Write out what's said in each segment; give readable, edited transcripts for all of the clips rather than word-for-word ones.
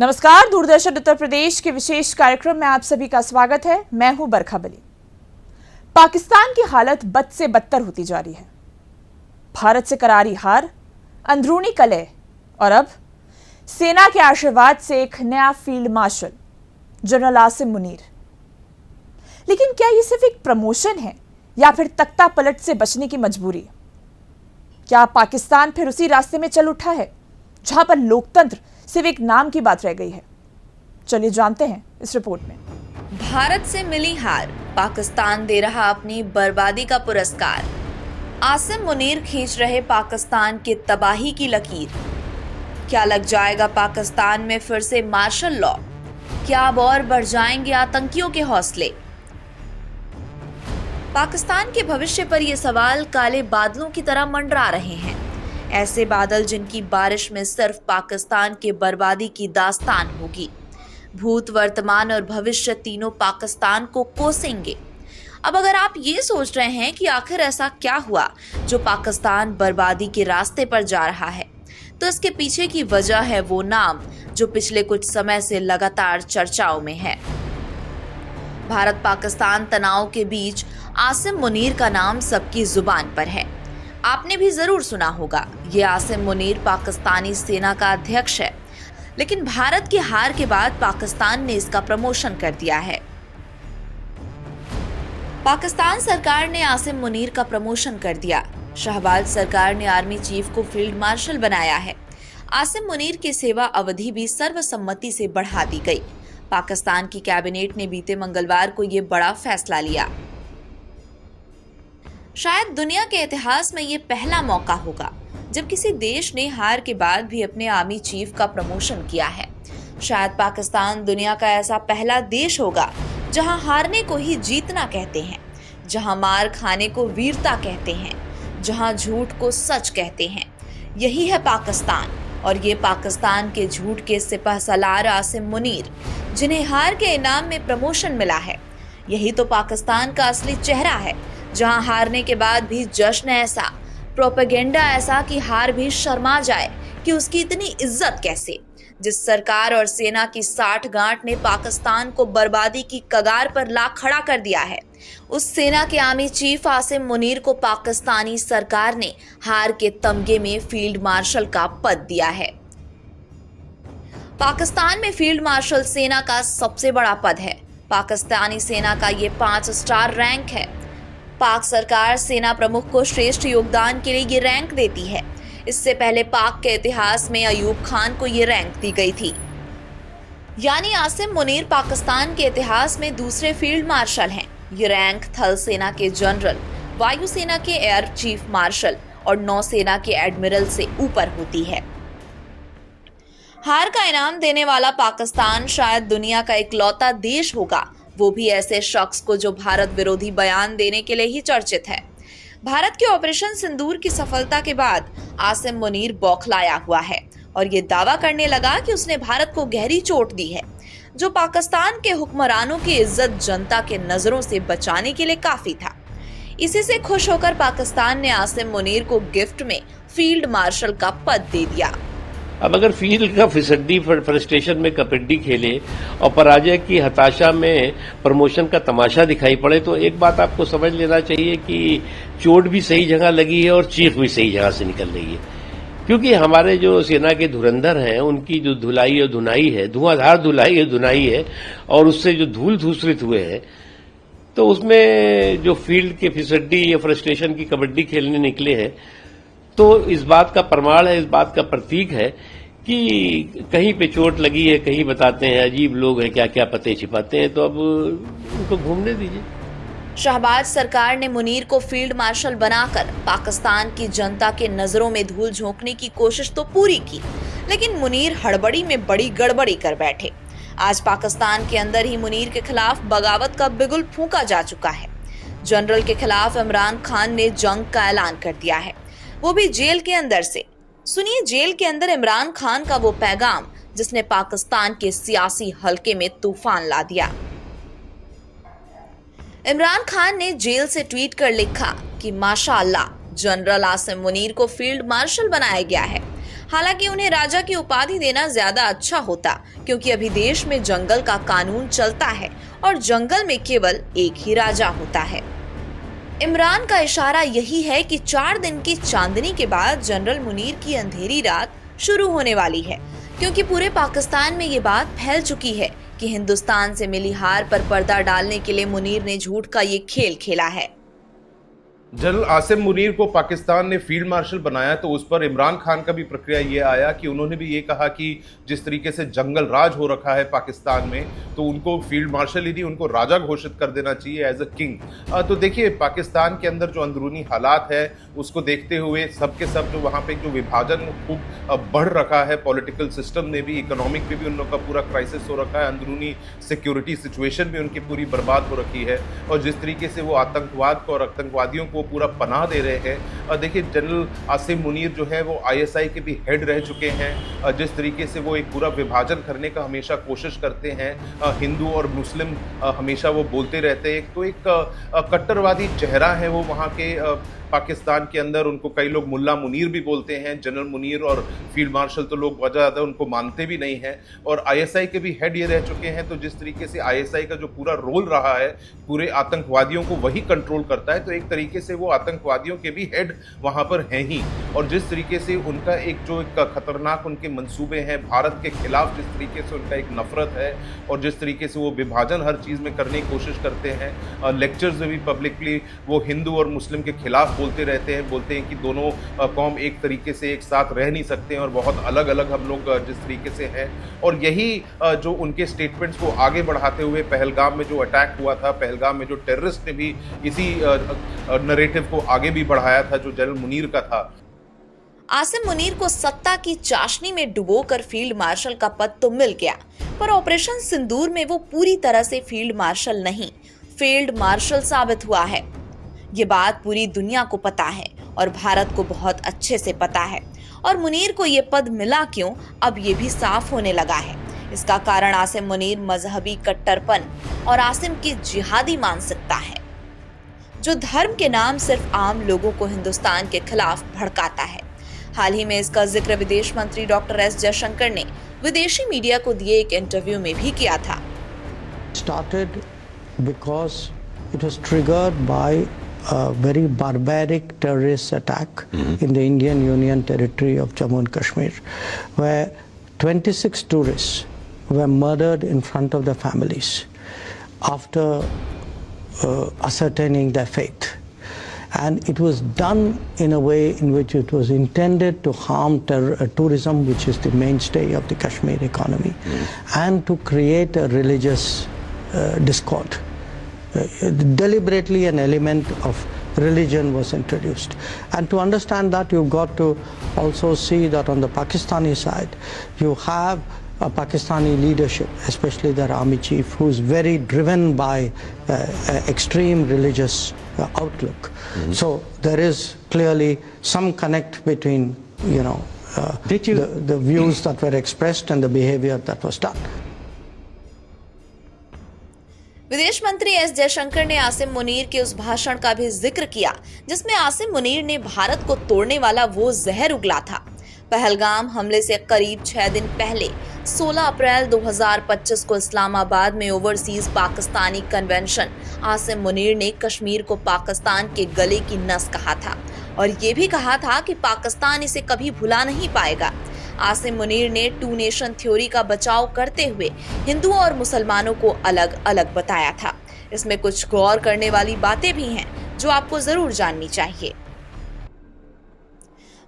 नमस्कार, दूरदर्शन उत्तर प्रदेश के विशेष कार्यक्रम में आप सभी का स्वागत है। मैं हूं बरखा बली। पाकिस्तान की हालत बद से बदतर होती जा रही है। भारत से करारी हार, अंदरूनी कलह और अब सेना के आशीर्वाद से एक नया field marshal general Asim Munir. लेकिन क्या ये सिर्फ एक प्रमोशन है या फिर तख्ता पलट से बचने की मजबूरी? क्या पाकिस्तान फिर उसी रास्ते में चल उठा है जहां पर लोकतंत्र सिर्फ एक नाम की बात रह गई है? चलिए जानते हैं इस रिपोर्ट में। भारत से मिली हार, पाकिस्तान दे रहा अपनी बर्बादी का पुरस्कार। आसिम मुनीर खींच रहे पाकिस्तान की तबाही की लकीर। क्या लग जाएगा पाकिस्तान में फिर से मार्शल लॉ? क्या अब और बढ़ जाएंगे आतंकियों के हौसले? पाकिस्तान के भविष्य पर ये सवाल काले बादलों की तरह मंडरा रहे हैं। ऐसे बादल जिनकी बारिश में सिर्फ पाकिस्तान के बर्बादी की दास्तान होगी। भूत, वर्तमान और भविष्य तीनों पाकिस्तान को कोसेंगे। अब अगर आप ये सोच रहे हैं कि आखिर ऐसा क्या हुआ जो पाकिस्तान बर्बादी के रास्ते पर जा रहा है, तो इसके पीछे की वजह है वो नाम जो पिछले कुछ समय से लगातार चर्चाओं में है। भारत पाकिस्तान तनाव के बीच आसिम मुनीर का नाम सबकी जुबान पर है। आपने भी जरूर सुना होगा। ये आसिम मुनीर पाकिस्तानी सेना का अध्यक्ष है, लेकिन भारत की हार के बाद पाकिस्तान ने इसका प्रमोशन कर दिया है। पाकिस्तान सरकार ने आसिम मुनीर का प्रमोशन कर दिया। शहबाज सरकार ने आर्मी चीफ को फील्ड मार्शल बनाया है। आसिम मुनीर की सेवा अवधि भी सर्वसम्मति से बढ़ा दी गई। पाकिस्तान की कैबिनेट ने बीते मंगलवार को ये बड़ा फैसला लिया। शायद दुनिया के इतिहास में ये पहला मौका होगा जब किसी देश ने हार के बाद भी अपने आर्मी चीफ का प्रमोशन किया है। शायद पाकिस्तान दुनिया का ऐसा पहला देश होगा जहां हारने को ही जीतना कहते हैं, जहां मार खाने को वीरता कहते हैं, जहां झूठ को सच कहते हैं। यही है पाकिस्तान, और ये पाकिस्तान के झूठ के सिपहसालार आसिम मुनीर, जिन्हें हार के इनाम में प्रमोशन मिला है। यही तो पाकिस्तान का असली चेहरा है, जहां हारने के बाद भी जश्न ऐसा, प्रोपेगेंडा ऐसा कि हार भी शर्मा जाए कि उसकी इतनी इज्जत कैसे। जिस सरकार और सेना की साठगांठ ने पाकिस्तान को बर्बादी की कगार पर ला खड़ा कर दिया है, उस सेना के आर्मी चीफ आसिम मुनीर को पाकिस्तानी सरकार ने हार के तमगे में फील्ड मार्शल का पद दिया है। पाकिस्तान में फील्ड मार्शल सेना का सबसे बड़ा पद है। पाकिस्तानी सेना का ये 5 स्टार रैंक है। पाक सरकार सेना प्रमुख को श्रेष्ठ योगदान के लिए ये रैंक देती है। इससे पहले पाक के इतिहास में अयूब खान को ये रैंक दी गई थी। यानी आसिम मुनीर पाकिस्तान के इतिहास में दूसरे फील्ड मार्शल हैं। ये रैंक थल सेना के जनरल, वायुसेना के एयर चीफ मार्शल और नौसेना के एडमिरल से ऊपर होती है। हार का इनाम देने वाला पाकिस्तान शायद दुनिया का इकलौता देश होगा, वो भी ऐसे शख्स को जो भारत विरोधी बयान देने के लिए ही चर्चित है। भारत के ऑपरेशन सिंदूर की सफलता के बाद आसिम मुनीर बौखलाया हुआ है और ये दावा करने लगा कि उसने भारत को गहरी चोट दी है, जो पाकिस्तान के हुक्मरानों की इज्जत जनता के नजरों से बचाने के लिए काफी था। इसी से खुश होकर पाकिस्तान ने आसिम मुनीर को गिफ्ट में फील्ड मार्शल का पद दे दिया। अब अगर फील्ड का फिसड्डी फ्रस्ट्रेशन में कबड्डी खेले और पराजय की हताशा में प्रमोशन का तमाशा दिखाई पड़े, तो एक बात आपको समझ लेना चाहिए कि चोट भी सही जगह लगी है और चीख भी सही जगह से निकल रही है। क्योंकि हमारे जो सेना के धुरंधर हैं, उनकी जो धुलाई और धुनाई है, धुआंधार धुलाई और धुनाई है, और उससे जो धूल धूसरित हुए हैं, तो उसमें जो फील्ड के फिसड्डी या फ्रस्ट्रेशन की कबड्डी खेलने निकले हैं, तो इस बात का प्रमाण है, इस बात का प्रतीक है कि कहीं पे चोट लगी है, कहीं बताते हैं अजीब लोग हैं, क्या क्या पते छिपाते हैं। तो अब उनको घूमने दीजिए। शहबाज सरकार ने मुनीर को फील्ड मार्शल बनाकर पाकिस्तान की जनता के नजरों में धूल झोंकने की कोशिश तो पूरी की, लेकिन मुनीर हड़बड़ी में बड़ी गड़बड़ी कर बैठे। आज पाकिस्तान के अंदर ही मुनीर के खिलाफ बगावत का बिगुल फूंका जा चुका है। जनरल के खिलाफ इमरान खान ने जंग का ऐलान कर दिया है, वो भी जेल के अंदर से। सुनिए जेल के अंदर इमरान खान का वो पैगाम जिसने पाकिस्तान के सियासी हलके में तूफान ला दिया। इमरान खान ने जेल से ट्वीट कर लिखा कि माशाअल्लाह, जनरल आसिम मुनीर को फील्ड मार्शल बनाया गया है। हालांकि उन्हें राजा की उपाधि देना ज्यादा अच्छा होता, क्योंकि अभी देश में जंगल का कानून चलता है और जंगल में केवल एक ही राजा होता है। इमरान का इशारा यही है कि 4 दिन की चांदनी के बाद जनरल मुनीर की अंधेरी रात शुरू होने वाली है, क्योंकि पूरे पाकिस्तान में ये बात फैल चुकी है कि हिंदुस्तान से मिली हार पर पर्दा डालने के लिए मुनीर ने झूठ का ये खेल खेला है। जनरल आसिम मुनीर को पाकिस्तान ने फील्ड मार्शल बनाया तो उस पर इमरान खान का भी प्रक्रिया ये आया कि उन्होंने भी ये कहा कि जिस तरीके से जंगल राज हो रखा है पाकिस्तान में, तो उनको फील्ड मार्शल ही नहीं, उनको राजा घोषित कर देना चाहिए एज अ किंग। तो देखिए, पाकिस्तान के अंदर जो अंदरूनी हालात है उसको देखते हुए सबके सब जो वहाँ पे जो विभाजन खूब बढ़ रखा है, पॉलिटिकल सिस्टम ने भी, इकोनॉमिक में भी उन लोगों का पूरा क्राइसिस हो रखा है, अंदरूनी सिक्योरिटी सिचुएशन भी उनकी पूरी बर्बाद हो रखी है, और जिस तरीके से वो आतंकवाद को और आतंकवादियों को पूरा पनाह दे रहे हैं। और देखिए, जनरल आसिम मुनीर जो है वो आईएसआई के भी हेड रह चुके हैं। जिस तरीके से वो एक पूरा विभाजन करने का हमेशा कोशिश करते हैं, हिंदू और मुस्लिम हमेशा वो बोलते रहते हैं, तो एक कट्टरवादी चेहरा है वो वहाँ के पाकिस्तान के अंदर। उनको कई लोग मुल्ला मुनीर भी बोलते हैं, जनरल मुनीर, और फील्ड मार्शल तो लोग बहुत ज़्यादा उनको मानते भी नहीं हैं, और आईएसआई के भी हेड ये रह चुके हैं। तो जिस तरीके से आईएसआई का जो पूरा रोल रहा है, पूरे आतंकवादियों को वही कंट्रोल करता है, तो एक तरीके से वो आतंकवादियों के भी हेड वहाँ पर हैं ही। और जिस तरीके से उनका एक जो एक खतरनाक उनके मंसूबे हैं भारत के खिलाफ, जिस तरीके से उनका एक नफरत है, और जिस तरीके से वो विभाजन हर चीज़ में करने की कोशिश करते हैं, लेक्चर्स में भी पब्लिकली वो हिंदू और मुस्लिम के खिलाफ बोलते रहते हैं, बोलते हैं कि दोनों कौम एक तरीके से एक साथ रह नहीं सकते हैं और बहुत अलग अलग हम लोग जिस तरीके से हैं। और यही जो उनके स्टेटमेंट्स को आगे बढ़ाते हुए पहलगाम में जो अटैक हुआ था, पहलगाम में जो टेररिस्ट ने भी इसी नरेटिव को आगे भी बढ़ाया था जो जनरल मुनीर का था। आसिम मुनीर को सत्ता की चाशनी में डुबोकर फील्ड मार्शल का पद तो मिल गया, पर ऑपरेशन सिंदूर में वो पूरी तरह से फील्ड मार्शल नहीं, फील्ड मार्शल साबित हुआ है। ये बात पूरी दुनिया को पता है और भारत को बहुत अच्छे से पता है। और मुनीर को ये पद मिला क्यों, अब ये भी साफ होने लगा है। इसका कारण आसिम मुनीर मजहबी कट्टरपन और आसिम की जिहादी मानसिकता है, जो धर्म के नाम सिर्फ आम लोगों को हिंदुस्तान के खिलाफ भड़काता है। हाल ही में इसका जिक्र विदेश मंत्री डॉक्टर एस जयशंकर ने विदेशी मीडिया को दिए एक इंटरव्यू में भी किया था। Started because it was triggered by a very barbaric terrorist attack in the Indian Union territory of Jammu and Kashmir, where 26 tourists were murdered in front of their families after ascertaining their fate. And it was done in a way in which it was intended to harm tourism, which is the mainstay of the Kashmir economy, and to create a religious discord. Deliberately an element of religion was introduced. And to understand that, you've got to also see that on the Pakistani side, you have a Pakistani leadership, especially their army chief, who's very driven by extreme religious outlook. So there is clearly some connect between, the views that were expressed and the behavior that was done. विदेश मंत्री S Jaishankar ने आसिम मुनीर के उस भाषण का भी जिक्र किया जिसमें आसिम मुनीर ने भारत को तोड़ने वाला वो जहर उगला था। पहलगाम हमले से करीब 6 दिन पहले 16 अप्रैल 2025 को इस्लामाबाद में ओवरसीज पाकिस्तानी कन्वेंशन आसिम मुनीर ने कश्मीर को पाकिस्तान के गले की नस कहा था और ये भी कहा था कि पाकिस्तान इसे कभी भुला नहीं पाएगा। आसिम मुनीर ने 2 नेशन थ्योरी का बचाव करते हुए हिंदुओं और मुसलमानों को अलग अलग बताया था। इसमें कुछ गौर करने वाली बातें भी हैं जो आपको जरूर जाननी चाहिए।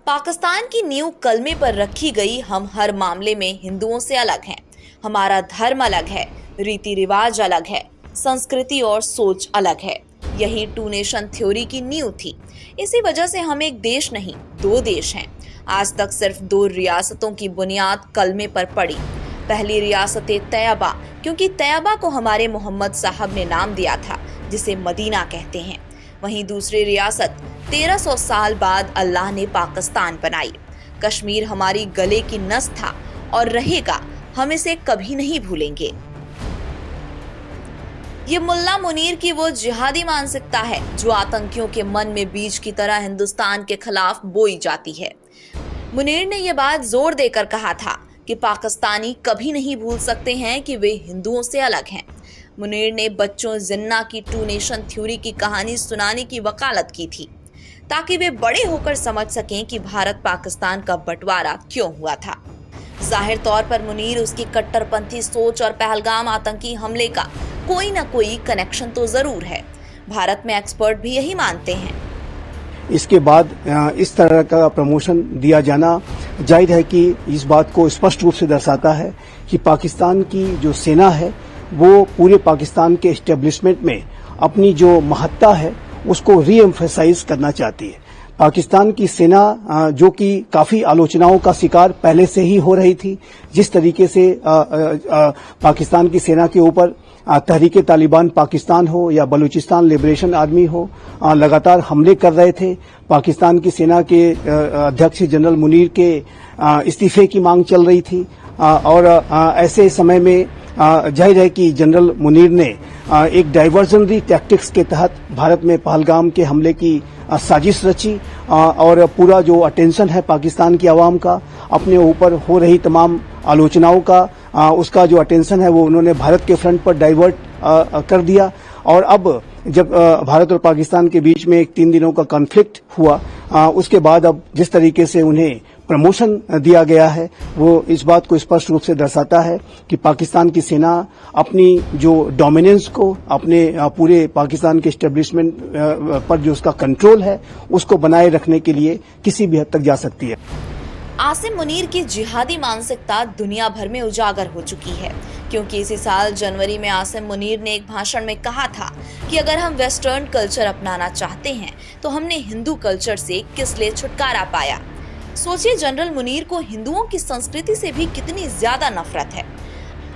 पाकिस्तान की नींव कलमे पर रखी गई हम हर मामले में हिंदुओं से अलग हैं। हमारा धर्म अलग है, रीति रिवाज अलग है, संस्कृति और सोच अलग है। यही 2 नेशन थ्योरी की नींव थी। इसी वजह से हम एक देश नहीं 2 देश हैं। आज तक सिर्फ 2 रियासतों की बुनियाद कलमे पर पड़ी। पहली रियासत तैयबा, क्योंकि तैयबा को हमारे मोहम्मद साहब ने नाम दिया था, जिसे मदीना कहते हैं। वहीं दूसरी रियासत 1300 साल बाद अल्लाह ने पाकिस्तान बनाई। कश्मीर हमारी गले की नस था और रहेगा, हम इसे कभी नहीं भूलेंगे। ये मुल्ला मुनीर की वो जिहादी मानसिकता है जो आतंकियों के मन में बीज की तरह हिंदुस्तान के खिलाफ बोई जाती है। मुनीर ने यह बात जोर देकर कहा था कि पाकिस्तानी कभी नहीं भूल सकते हैं कि वे हिंदुओं से अलग हैं। मुनीर ने बच्चों जिन्ना की 2 नेशन थ्योरी की कहानी सुनाने की वकालत की थी ताकि वे बड़े होकर समझ सकें कि भारत पाकिस्तान का बंटवारा क्यों हुआ था। जाहिर तौर पर मुनीर, उसकी कट्टरपंथी सोच और पहलगाम आतंकी हमले का कोई ना कोई कनेक्शन तो जरूर है। भारत में एक्सपर्ट भी यही मानते हैं। इसके बाद इस तरह का प्रमोशन दिया जाना जाहिर है कि इस बात को स्पष्ट रूप से दर्शाता है कि पाकिस्तान की जो सेना है वो पूरे पाकिस्तान के एस्टेब्लिशमेंट में अपनी जो महत्ता है उसको रीएम्फसाइज करना चाहती है। पाकिस्तान की सेना जो कि काफी आलोचनाओं का शिकार पहले से ही हो रही थी, जिस तरीके से पाकिस्तान की सेना के ऊपर तहरीके तालिबान पाकिस्तान हो या बलूचिस्तान लिबरेशन आर्मी हो लगातार हमले कर रहे थे। पाकिस्तान की सेना के अध्यक्ष जनरल मुनीर के इस्तीफे की मांग चल रही थी और ऐसे समय में जाहिर है कि जनरल मुनीर ने एक डाइवर्जनरी टैक्टिक्स के तहत भारत में पहलगाम के हमले की साजिश रची और पूरा जो अटेंशन है पाकिस्तान की आवाम का अपने ऊपर हो रही तमाम आलोचनाओं का उसका जो अटेंशन है वो उन्होंने भारत के फ्रंट पर डाइवर्ट कर दिया। और अब जब भारत और पाकिस्तान के बीच में एक 3 दिनों का कॉन्फ्लिक्ट हुआ उसके बाद अब जिस तरीके से उन्हें प्रमोशन दिया गया है वो इस बात को स्पष्ट रूप से दर्शाता है कि पाकिस्तान की सेना अपनी जो डोमिनेंस को, अपने पूरे पाकिस्तान के एस्टेब्लिशमेंट पर जो उसका कंट्रोल है उसको बनाए रखने के लिए किसी भी हद तक जा सकती है। आसिम मुनीर की जिहादी मानसिकता दुनिया भर में उजागर हो चुकी है, क्योंकि इसी साल जनवरी में आसिम मुनीर ने एक भाषण में कहा था कि अगर हम वेस्टर्न कल्चर अपनाना चाहते हैं तो हमने हिंदू कल्चर से किस लिए छुटकारा पाया। सोचिए, जनरल मुनीर को हिंदुओं की संस्कृति से भी कितनी ज्यादा नफरत है।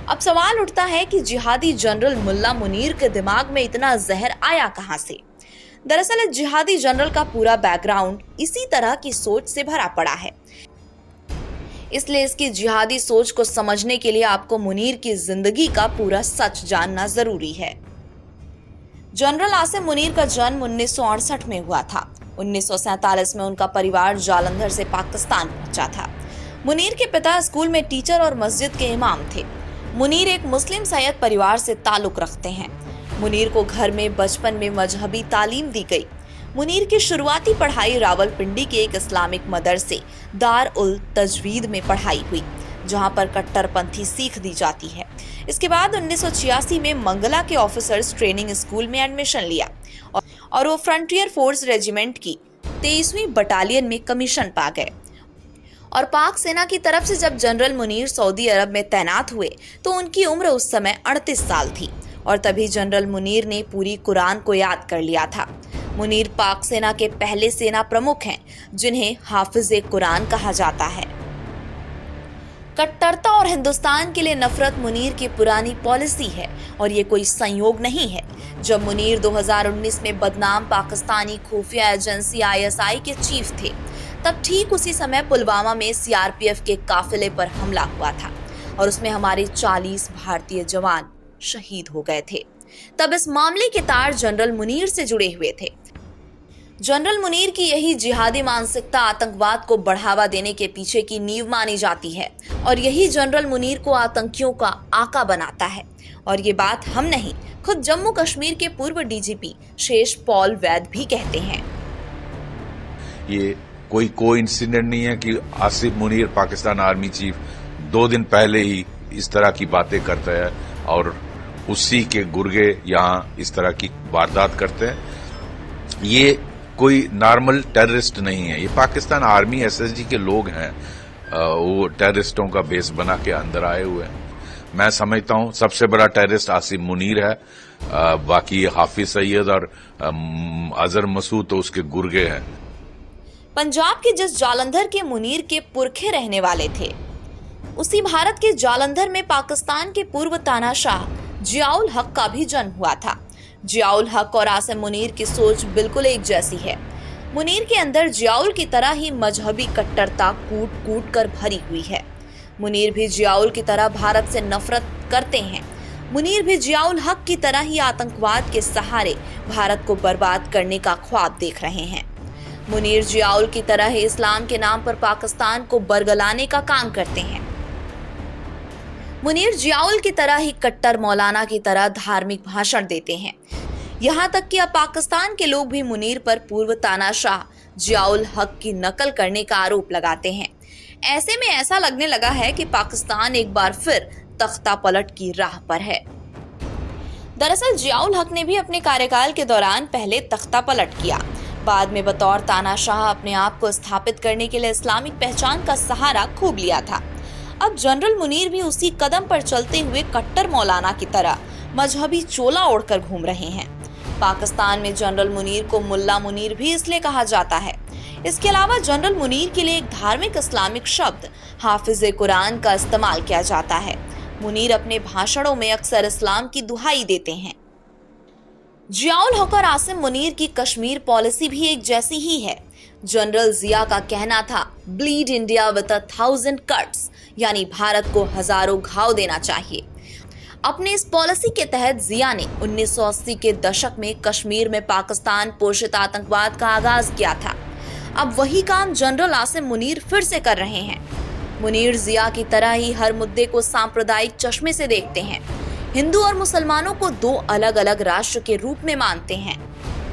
अब सवाल उठता है कि जिहादी जनरल मुल्ला मुनीर के दिमाग में इतना जहर आया कहां से। दरअसल इस जिहादी जनरल का पूरा बैकग्राउंड इसी तरह की सोच से भरा पड़ा है, इसलिए इसकी जिहादी सोच को समझने के लिए आपको मुनीर की जिंदगी का पूरा सच जानना जरूरी है। जनरल आसिम मुनीर का जन्म 1968 में हुआ था। 1947 में उनका परिवार जालंधर से पाकिस्तान पहुंचा था। मुनीर के पिता स्कूल में टीचर और मस्जिद के इमाम थे। मुनीर एक मुस्लिम सैयद परिवार से ताल्लुक रखते हैं। मुनीर को घर में बचपन में मजहबी तालीम दी गई। मुनीर की शुरुआती पढ़ाई रावलपिंडी के एक इस्लामिक मदरसे दार उल तजवीद में पढ़ाई हुई, जहां पर कट्टरपंथी सीख दी जाती है। इसके बाद 1986 में मंगला के ऑफिसर्स ट्रेनिंग स्कूल में एडमिशन लिया और वो फ्रंटियर फोर्स रेजिमेंट की 23वीं बटालियन में कमीशन पा गए। और पाक सेना की तरफ से जब जनरल मुनीर सऊदी अरब में तैनात हुए तो उनकी उम्र उस समय 38 साल थी और तभी जनरल मुनीर ने पूरी कुरान को याद कर लिया था। मुनीर पाक सेना के पहले सेना प्रमुख हैं जिन्हें हाफिज कुरान कहा जाता है। कट्टरता और हिंदुस्तान के लिए नफरत मुनीर की पुरानी पॉलिसी है और ये कोई संयोग नहीं है। जब मुनीर 2019 में बदनाम पाकिस्तानी खुफिया एजेंसी ISI के चीफ थे, तब ठीक उसी समय पुलवामा में CRPF के काफिले पर हमला हुआ था और उसमें हमारे 40 भारतीय जवान शहीद हो गए थे। तब इस मामले के तार जनरल मुनीर से जुड़े हुए थे। जनरल मुनीर की यही जिहादी मानसिकता आतंकवाद को बढ़ावा देने के पीछे की नींव मानी जाती है और यही जनरल मुनीर को आतंकियों का आका बनाता है। और ये बात हम नहीं, खुद जम्मू कश्मीर के पूर्व DGP शेष पॉल वैद भी कहते हैं। ये कोई कोइंसिडेंट नहीं है कि आसिम मुनीर पाकिस्तान आर्मी चीफ 2 दिन पहले ही इस तरह की बातें करता है और उसी के गुर्गे यहाँ इस तरह की वारदात करते हैं। ये कोई नॉर्मल टेररिस्ट नहीं है, ये पाकिस्तान आर्मी SSG के लोग हैं। वो टेररिस्टों का बेस बना के अंदर आए हुए हैं। मैं समझता हूं सबसे बड़ा टेररिस्ट आसिम मुनीर है, बाकी हाफिज सईद और अजहर मसूद तो उसके गुर्गे हैं। पंजाब के जिस जालंधर के मुनीर के पुरखे रहने वाले थे, उसी भारत के जालंधर में पाकिस्तान के पूर्व तानाशाह जियाउल हक का भी जन्म हुआ था। जियाउल हक और आसिम मुनीर की सोच बिल्कुल एक जैसी है। मुनीर के अंदर जियाउल की तरह ही मजहबी कट्टरता कूट कूट कर भरी हुई है। मुनीर भी जियाउल की तरह भारत से नफरत करते हैं। मुनीर भी जियाउल हक की तरह ही आतंकवाद के सहारे भारत को बर्बाद करने का ख्वाब देख रहे हैं। मुनीर जियाउल की तरह ही इस्लाम के नाम पर पाकिस्तान को बरगलाने का काम करते हैं। मुनीर जियाउल की तरह ही कट्टर मौलाना की तरह धार्मिक भाषण देते हैं। यहाँ तक कि अब पाकिस्तान के लोग भी मुनीर पर पूर्व तानाशाह जियाउल हक की नकल करने का आरोप लगाते हैं। ऐसे में ऐसा लगने लगा है कि पाकिस्तान एक बार फिर तख्ता पलट की राह पर है। दरअसल जियाउल हक ने भी अपने कार्यकाल के दौरान पहले तख्ता पलट किया, बाद में बतौर तानाशाह अपने आप को स्थापित करने के लिए इस्लामिक पहचान का सहारा खूब लिया था। अब जनरल मुनीर भी उसी कदम पर चलते हुए कट्टर मौलाना की तरह मजहबी चोला ओढ़कर घूम रहे हैं। पाकिस्तान में जनरल मुनीर को मुल्ला मुनीर भी इसलिए कहा जाता है। इसके अलावा जनरल मुनीर के लिए एक धार्मिक इस्लामिक शब्द हाफिज कुरान का इस्तेमाल किया जाता है। मुनीर अपने भाषणों में अक्सर इस्लाम की दुहाई देते हैं। जियाउल हक और आसिम मुनीर की कश्मीर पॉलिसी भी एक जैसी ही है। जनरल जिया का कहना था, ब्लीड इंडिया विद 1000 कट्स, यानी भारत को हजारों घाव देना चाहिए। अपने इस पॉलिसी के तहत जिया ने 1980 के दशक में कश्मीर में पाकिस्तान पोषित आतंकवाद का आगाज किया था। अब वही काम जनरल आसिम मुनीर फिर से कर रहे हैं। मुनीर जिया की तरह ही हर मुद्दे को सांप्रदायिक चश्मे से देखते हैं। हिंदू और मुसलमानों को दो अलग अलग राष्ट्र के रूप में मानते हैं।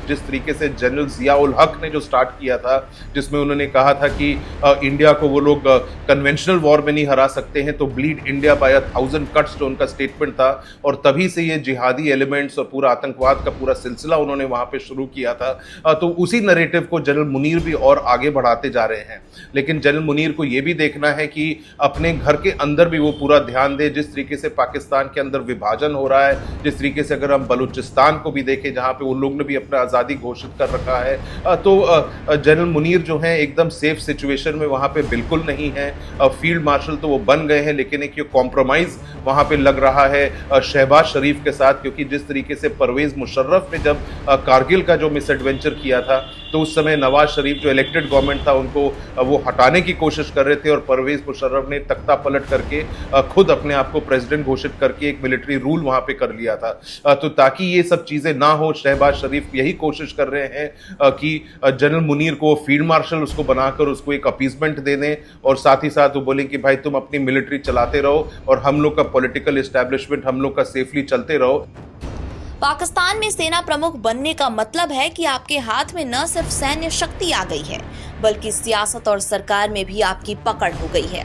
जिस तरीके से जनरल जिया उल हक ने जो स्टार्ट किया था, जिसमें उन्होंने कहा था कि इंडिया को वो लोग कन्वेंशनल वॉर में नहीं हरा सकते हैं, तो ब्लीड इंडिया बाय 1000 कट्स जो उनका स्टेटमेंट था, और तभी से ये जिहादी एलिमेंट्स और पूरा आतंकवाद का पूरा सिलसिला उन्होंने वहां पे शुरू किया था। तो उसी नरेटिव को जनरल मुनीर भी और आगे बढ़ाते जा रहे हैं। लेकिन जनरल मुनीर को ये भी देखना है कि अपने घर के अंदर भी वो पूरा ध्यान दे। जिस तरीके से पाकिस्तान के अंदर विभाजन हो रहा है, जिस तरीके से अगर हम बलूचिस्तान को भी देखें जहां पे उन लोग ने भी अपना आज़ादी घोषित कर रखा है, तो जनरल मुनीर जो हैं एकदम सेफ सिचुएशन में वहां पे बिल्कुल नहीं है। फील्ड मार्शल तो वो बन गए हैं, लेकिन एक ये कॉम्प्रोमाइज वहां पे लग रहा है शहबाज शरीफ के साथ, क्योंकि जिस तरीके से परवेज मुशर्रफ ने जब कारगिल का जो मिसएडवेंचर किया था, तो उस समय नवाज शरीफ जो इलेक्टेड गवर्नमेंट था उनको वो हटाने की कोशिश कर रहे थे, और परवेज मुशर्रफ ने तख्ता पलट करके खुद अपने आप को प्रेसिडेंट घोषित करके एक मिलिट्री रूल वहां पे कर लिया था। तो ताकि ये सब चीजें ना हो, शहबाज शरीफ यही कोशिश कर रहे हैं कि जनरल मुनीर को फील्ड मार्शल उसको बनाकर उसको एक अपीसमेंट दे दें, और साथ ही साथ वो बोलें कि भाई तुम अपनी मिलिट्री चलाते रहो और हम लोग का पॉलिटिकल एस्टेब्लिशमेंट हम लोग का सेफली चलते रहो। पाकिस्तान में सेना प्रमुख बनने का मतलब है कि आपके हाथ में न सिर्फ सैन्य शक्ति आ गई है, बल्कि सियासत और सरकार में भी आपकी पकड़ हो गई है।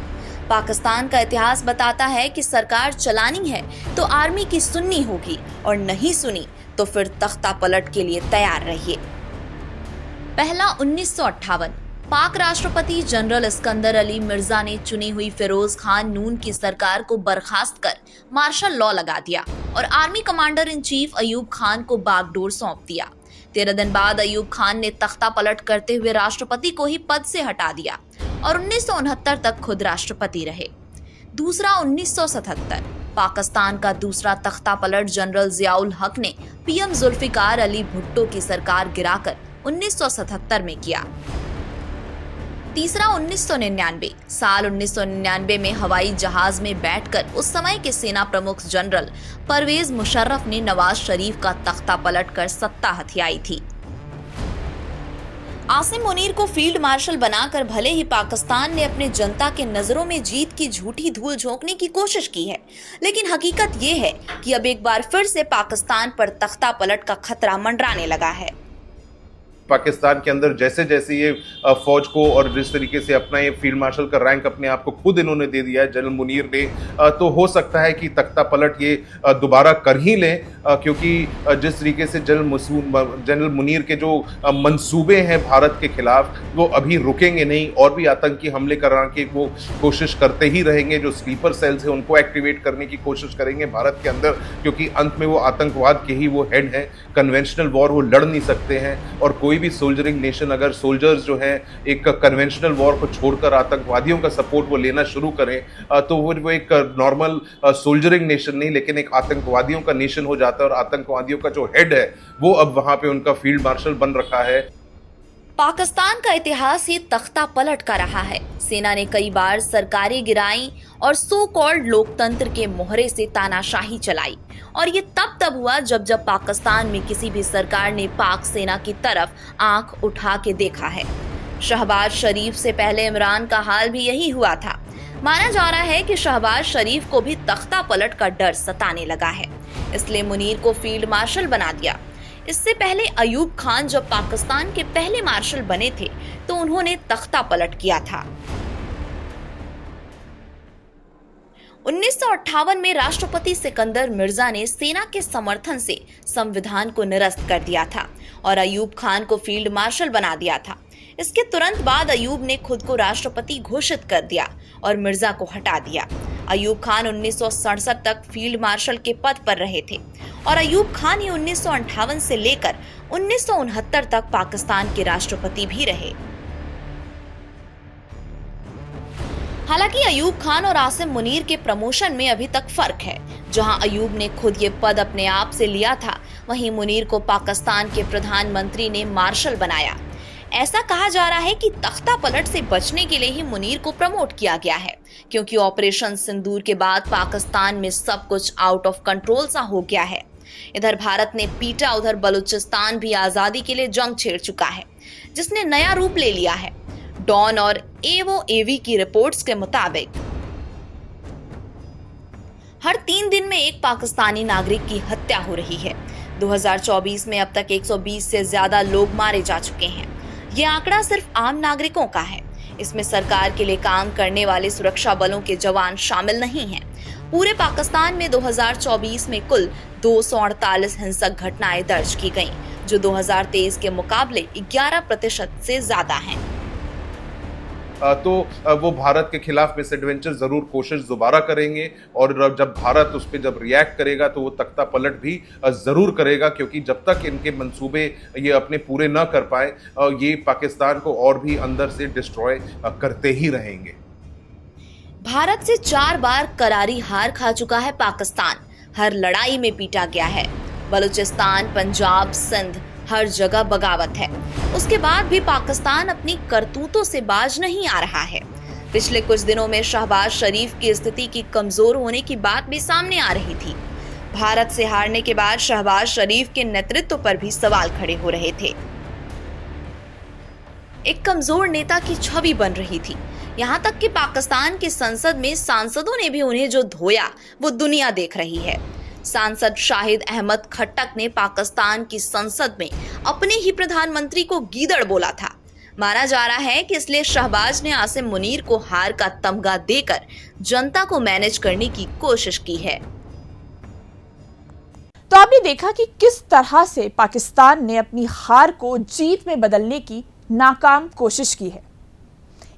पाकिस्तान का इतिहास बताता है कि सरकार चलानी है तो आर्मी की सुननी होगी, और नहीं सुनी तो फिर तख्ता पलट के लिए तैयार रहिए। पहला 1958, पाक राष्ट्रपति जनरल इस्कंदर अली मिर्जा ने चुनी हुई फिरोज खान नून की सरकार को बर्खास्त कर मार्शल लॉ लगा दिया और army commander in chief Ayub Khan को बागडोर सौंप दिया। 13 दिन बाद अयूब खान ने तख्ता पलट करते हुए राष्ट्रपति को ही पद से हटा दिया और 1969 तक खुद राष्ट्रपति रहे। दूसरा 1977, पाकिस्तान का दूसरा तख्ता पलट जनरल जियाउल हक ने पीएम जुल्फिकार अली भुट्टो की सरकार गिराकर 1977 में किया। तीसरा 1999, साल 1999 में हवाई जहाज में बैठकर उस समय के सेना प्रमुख जनरल परवेज मुशर्रफ ने नवाज शरीफ का तख्ता पलटकर सत्ता हथियाई थी। आसिम मुनीर को फील्ड मार्शल बनाकर भले ही पाकिस्तान ने अपने जनता के नजरों में जीत की झूठी धूल झोंकने की कोशिश की है, लेकिन हकीकत ये है कि अब एक बार फिर से पाकिस्तान पर तख्ता पलट का खतरा मंडराने लगा है। पाकिस्तान के अंदर जैसे जैसे ये फौज को और जिस तरीके से अपना ये फील्ड मार्शल का रैंक अपने आप को खुद इन्होंने दे दिया है जनरल मुनीर ने, तो हो सकता है कि तख्ता पलट ये दोबारा कर ही लें, क्योंकि जिस तरीके से जनरल मुनीर के जो मंसूबे हैं भारत के खिलाफ वो अभी रुकेंगे नहीं, और भी आतंकी हमले कराने की वो कोशिश करते ही रहेंगे। जो स्लीपर सेल्स हैं उनको एक्टिवेट करने की कोशिश करेंगे भारत के अंदर, क्योंकि अंत में वो आतंकवाद के ही वो हेड हैं। कन्वेंशनल वॉर वो लड़ नहीं सकते हैं, और कोई भी सोल्जरिंग नेशन अगर सोल्जर्स जो हैं एक कन्वेंशनल वॉर को छोड़कर आतंकवादियों का सपोर्ट वो लेना शुरू करें, तो वो एक नॉर्मल सोल्जरिंग नेशन नहीं, लेकिन एक आतंकवादियों का नेशन हो जाता है, और आतंकवादियों का जो हेड है वो अब वहां पे उनका फील्ड मार्शल बन रखा है। पाकिस्तान का इतिहास ही तख्ता पलट का रहा है। सेना ने कई बार सरकारें गिराई और सो कॉल्ड लोकतंत्र के मोहरे से तानाशाही चलाई, और ये तब हुआ जब पाकिस्तान में किसी भी सरकार ने पाक सेना की तरफ आंख उठा के देखा है। शहबाज शरीफ से पहले इमरान का हाल भी यही हुआ था। माना जा रहा है कि शहबाज शरीफ को भी तख्ता पलट का डर सताने लगा है, इसलिए मुनीर को फील्ड मार्शल बना दिया। इससे पहले अयूब खान जब पाकिस्तान के पहले मार्शल बने थे तो उन्होंने तख्ता पलट किया था। 1958 में राष्ट्रपति सिकंदर मिर्जा ने सेना के समर्थन से संविधान को निरस्त कर दिया था और अयूब खान को फील्ड मार्शल बना दिया था। इसके तुरंत बाद अयूब ने खुद को राष्ट्रपति घोषित कर दिया और मिर्जा को हटा दिया। अयूब खान 1967 तक फील्ड मार्शल के पद पर रहे थे और अयूब खान ही 1958 से लेकर 1969 तक पाकिस्तान के राष्ट्रपति भी रहे। हालांकि अयूब खान और आसिम मुनीर के प्रमोशन में अभी तक फर्क है। जहां अयूब ने खुद ये पद अपने आप से लिया था, वहीं मुनीर को पाकिस्तान के प्रधानमंत्री ने मार्शल बनाया। ऐसा कहा जा रहा है कि तख्ता पलट से बचने के लिए ही मुनीर को प्रमोट किया गया है, क्योंकि ऑपरेशन सिंदूर के बाद पाकिस्तान में सब कुछ आउट ऑफ कंट्रोल सा हो गया है। इधर भारत ने पीटा, उधर बलूचिस्तान भी आजादी के लिए जंग छेड़ चुका है, जिसने नया रूप ले लिया है। डॉन और एवोएवी की रिपोर्ट्स के मुताबिक हर 3 दिन में एक पाकिस्तानी नागरिक की हत्या हो रही है। 2024 में अब तक 120 से ज्यादा लोग मारे जा चुके हैं। ये आंकड़ा सिर्फ आम नागरिकों का है। इसमें सरकार के लिए काम करने वाले सुरक्षा बलों के जवान शामिल नहीं हैं। पूरे पाकिस्तान में 2024 में कुल 248 हिंसक घटनाएं दर्ज की गईं, जो 2023 के मुकाबले 11% से ज्यादा हैं। तो वो भारत के खिलाफ मिसएडवेंचर जरूर कोशिश दोबारा करेंगे, और जब भारत उस पर जब रिएक्ट करेगा तो वो तख्ता पलट भी जरूर करेगा, क्योंकि जब तक इनके मंसूबे ये अपने पूरे न कर पाए ये पाकिस्तान को और भी अंदर से डिस्ट्रॉय करते ही रहेंगे। भारत से 4 बार करारी हार खा चुका है पाकिस्तान। हर लड़ाई में पीटा गया है। बलूचिस्तान, पंजाब, सिंध, हर जगह बगावत है। उसके बाद भी पाकिस्तान अपनी करतूतों से बाज नहीं आ रहा है। पिछले कुछ दिनों में शहबाज शरीफ की स्थिति की कमजोर होने की बात भी सामने आ रही थी। भारत से हारने के बाद शहबाज शरीफ के नेतृत्व पर भी सवाल खड़े हो रहे थे। एक कमजोर नेता की छवि बन रही थी। यहाँ तक कि पाकिस्तान की संसद में सांसदों ने भी उन्हें जो धोया वो दुनिया देख रही है। सांसद शाहिद अहमद खट्टक ने पाकिस्तान की संसद में अपने ही प्रधानमंत्री को गीदड़ बोला था। माना जा रहा है कि इसलिए शहबाज ने आसिम मुनीर को हार का तमगा देकर जनता को मैनेज करने की कोशिश की है। तो आपने देखा कि किस तरह से पाकिस्तान ने अपनी हार को जीत में बदलने की नाकाम कोशिश की है।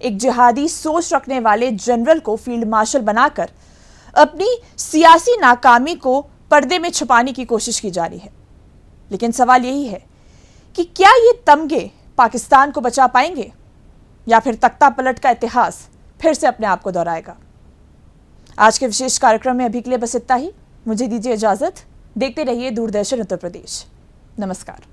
एक जिहादी सोच रखने वाले जनरल को फील्ड मार्शल बनाकर अपनी सियासी नाकामी को पर्दे में छुपाने की कोशिश की जा रही है। लेकिन सवाल यही है कि क्या ये तमगे पाकिस्तान को बचा पाएंगे, या फिर तख्ता पलट का इतिहास फिर से अपने आप को दोहराएगा। आज के विशेष कार्यक्रम में अभी के लिए बस इतना ही। मुझे दीजिए इजाजत। देखते रहिए दूरदर्शन उत्तर प्रदेश। नमस्कार।